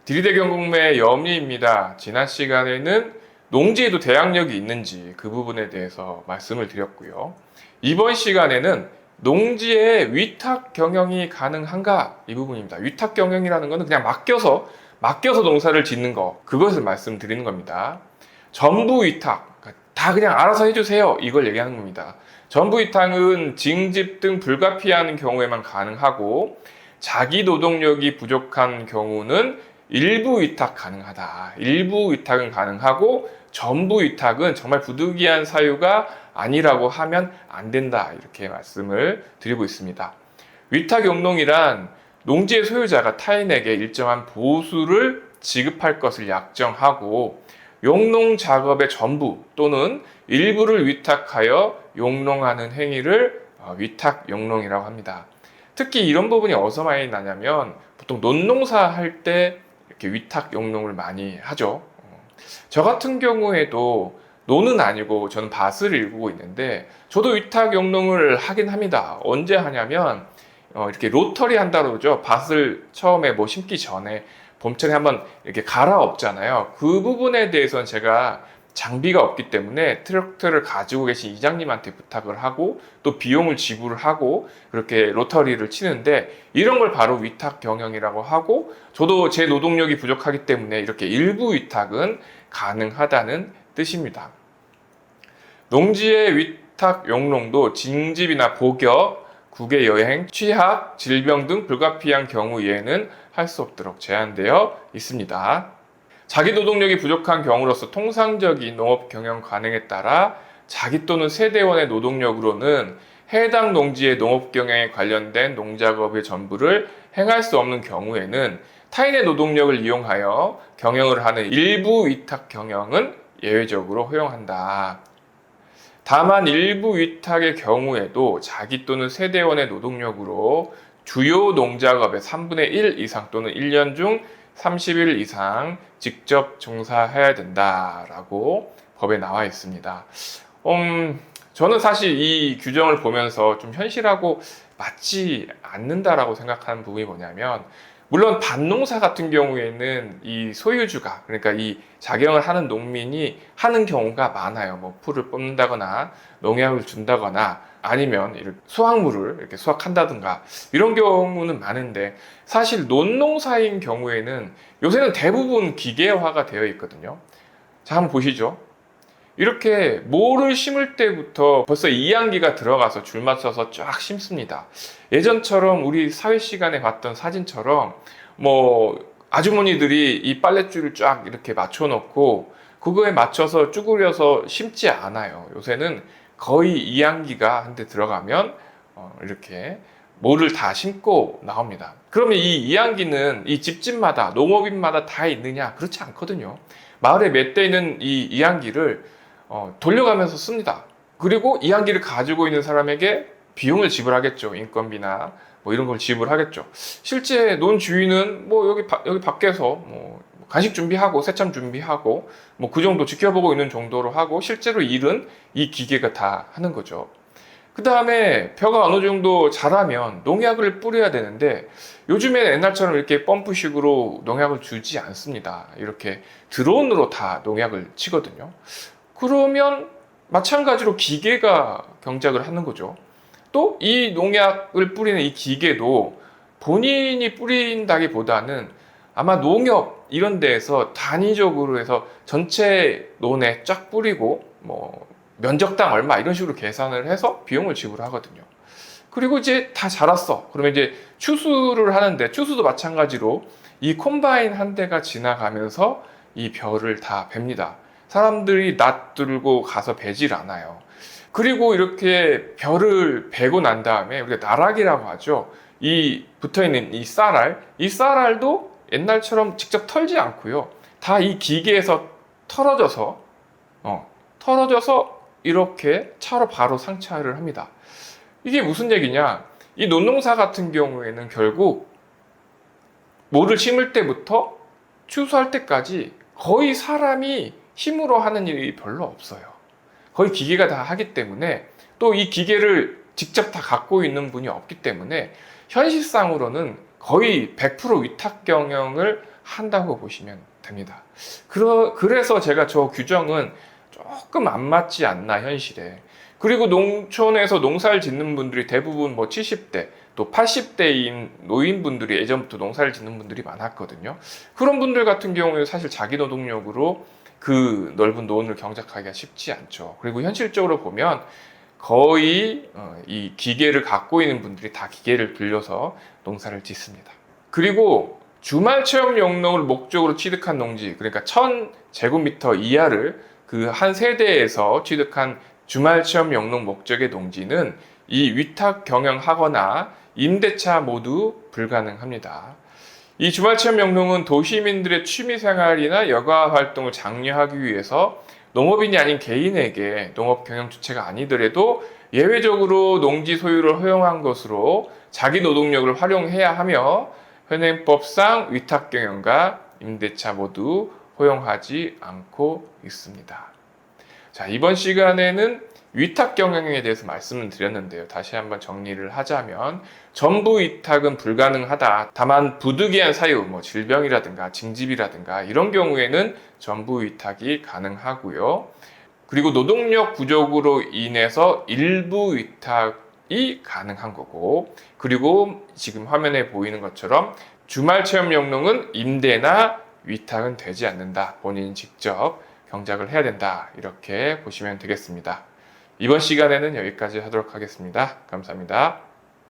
디리대 경공매의 염리입니다. 지난 시간에는 농지에도 대항력이 있는지 그 부분에 대해서 말씀을 드렸고요. 이번 시간에는 농지에 위탁 경영이 가능한가 이 부분입니다. 위탁 경영이라는 것은 그냥 맡겨서 농사를 짓는 거, 그것을 말씀드리는 겁니다. 전부 위탁, 다 그냥 알아서 해주세요, 이걸 얘기하는 겁니다. 전부 위탁은 징집 등 불가피한 경우에만 가능하고, 자기 노동력이 부족한 경우는 일부 위탁 가능하다. 일부 위탁은 가능하고 전부 위탁은 정말 부득이한 사유가 아니라고 하면 안 된다. 이렇게 말씀을 드리고 있습니다. 위탁 용농이란 농지의 소유자가 타인에게 일정한 보수를 지급할 것을 약정하고 용농 작업의 전부 또는 일부를 위탁하여 용농하는 행위를 위탁 용농이라고 합니다. 특히 이런 부분이 어디서 많이 나냐면 보통 논농사 할 때 이렇게 위탁 용농을 많이 하죠. 저 같은 경우에도 논은 아니고 저는 밭을 일구고 있는데 저도 위탁 용농을 하긴 합니다. 언제 하냐면 이렇게 로터리 한다고 그러죠. 밭을 처음에 뭐 심기 전에 봄철에 한번 이렇게 갈아엎잖아요. 그 부분에 대해서는 제가 장비가 없기 때문에 트랙터를 가지고 계신 이장님한테 부탁을 하고 또 비용을 지불을 하고 그렇게 로터리를 치는데, 이런 걸 바로 위탁 경영이라고 하고, 저도 제 노동력이 부족하기 때문에 이렇게 일부 위탁은 가능하다는 뜻입니다. 농지의 위탁 용농도 징집이나 복역, 국외 여행, 취학, 질병 등 불가피한 경우 외에는 할 수 없도록 제한되어 있습니다. 자기 노동력이 부족한 경우로서 통상적인 농업 경영 관행에 따라 자기 또는 세대원의 노동력으로는 해당 농지의 농업 경영에 관련된 농작업의 전부를 행할 수 없는 경우에는 타인의 노동력을 이용하여 경영을 하는 일부 위탁 경영은 예외적으로 허용한다. 다만 일부 위탁의 경우에도 자기 또는 세대원의 노동력으로 주요 농작업의 3분의 1 이상 또는 1년 중 30일 이상 직접 종사해야 된다라고 법에 나와 있습니다. 저는 사실 이 규정을 보면서 좀 현실하고 맞지 않는다라고 생각하는 부분이 뭐냐면, 물론 밭농사 같은 경우에는 이 소유주가, 그러니까 이 작용을 하는 농민이 하는 경우가 많아요. 뭐 풀을 뽑는다거나 농약을 준다거나 아니면 이렇게 수확물을 이렇게 수확한다든가 이런 경우는 많은데, 사실 논농사인 경우에는 요새는 대부분 기계화가 되어 있거든요. 자, 한번 보시죠. 이렇게 모를 심을 때부터 벌써 이양기가 들어가서 줄 맞춰서 쫙 심습니다. 예전처럼 우리 사회 시간에 봤던 사진처럼 뭐 아주머니들이 이 빨랫줄을 쫙 이렇게 맞춰놓고 그거에 맞춰서 쭈그려서 심지 않아요. 요새는 거의 이양기가 한 대 들어가면 이렇게 모를 다 심고 나옵니다. 그러면 이 이양기는 이 집집마다 농업인마다 다 있느냐? 그렇지 않거든요. 마을에 몇 대 있는 이 이양기를 돌려가면서 씁니다. 그리고 이양기를 가지고 있는 사람에게 비용을 지불하겠죠. 인건비나 뭐 이런 걸 지불하겠죠. 실제 논 주인은 뭐 여기 밖에서 뭐 간식 준비하고 새참 준비하고 뭐 그 정도 지켜보고 있는 정도로 하고, 실제로 일은 이 기계가 다 하는 거죠. 그 다음에 벼가 어느 정도 자라면 농약을 뿌려야 되는데, 요즘에는 옛날처럼 이렇게 펌프식으로 농약을 주지 않습니다. 이렇게 드론으로 다 농약을 치거든요. 그러면 마찬가지로 기계가 경작을 하는 거죠. 또 이 농약을 뿌리는 이 기계도 본인이 뿌린다기보다는 아마 농협 이런 데에서 단위적으로 해서 전체 논에 쫙 뿌리고 뭐 면적당 얼마 이런 식으로 계산을 해서 비용을 지불하거든요. 그리고 이제 다 자랐어. 그러면 이제 추수를 하는데, 추수도 마찬가지로 이 콤바인 한 대가 지나가면서 이 벼를 다 뱁니다. 사람들이 낫 들고 가서 베질 않아요. 그리고 이렇게 벼를 베고 난 다음에 우리가 나락이라고 하죠. 이 붙어있는 이 쌀알도 옛날처럼 직접 털지 않고요. 다 이 기계에서 털어져서 이렇게 차로 바로 상차를 합니다. 이게 무슨 얘기냐? 이 논농사 같은 경우에는 결국 모를 심을 때부터 추수할 때까지 거의 사람이 힘으로 하는 일이 별로 없어요. 거의 기계가 다 하기 때문에, 또 이 기계를 직접 다 갖고 있는 분이 없기 때문에 현실상으로는 거의 100% 위탁 경영을 한다고 보시면 됩니다. 그래서 제가 저 규정은 조금 안 맞지 않나 현실에. 그리고 농촌에서 농사를 짓는 분들이 대부분 뭐 70대 또 80대인 노인분들이 예전부터 농사를 짓는 분들이 많았거든요. 그런 분들 같은 경우에 사실 자기 노동력으로 그 넓은 노원을 경작하기가 쉽지 않죠. 그리고 현실적으로 보면 거의 이 기계를 갖고 있는 분들이 다 기계를 빌려서 농사를 짓습니다. 그리고 주말 체험 영농을 목적으로 취득한 농지, 그러니까 1000제곱미터 이하를 그 한 세대에서 취득한 주말 체험 영농 목적의 농지는 이 위탁 경영하거나 임대차 모두 불가능합니다. 이 주말 체험 영농은 도시민들의 취미 생활이나 여가 활동을 장려하기 위해서 농업인이 아닌 개인에게 농업 경영 주체가 아니더라도 예외적으로 농지 소유를 허용한 것으로 자기 노동력을 활용해야 하며 현행법상 위탁 경영과 임대차 모두 허용하지 않고 있습니다. 자, 이번 시간에는 위탁 경영에 대해서 말씀을 드렸는데요. 다시 한번 정리를 하자면 전부 위탁은 불가능하다. 다만 부득이한 사유, 뭐 질병이라든가 징집이라든가 이런 경우에는 전부 위탁이 가능하고요. 그리고 노동력 부족으로 인해서 일부 위탁이 가능한 거고, 그리고 지금 화면에 보이는 것처럼 주말 체험 영농은 임대나 위탁은 되지 않는다. 본인이 직접 경작을 해야 된다. 이렇게 보시면 되겠습니다. 이번 시간에는 여기까지 하도록 하겠습니다. 감사합니다.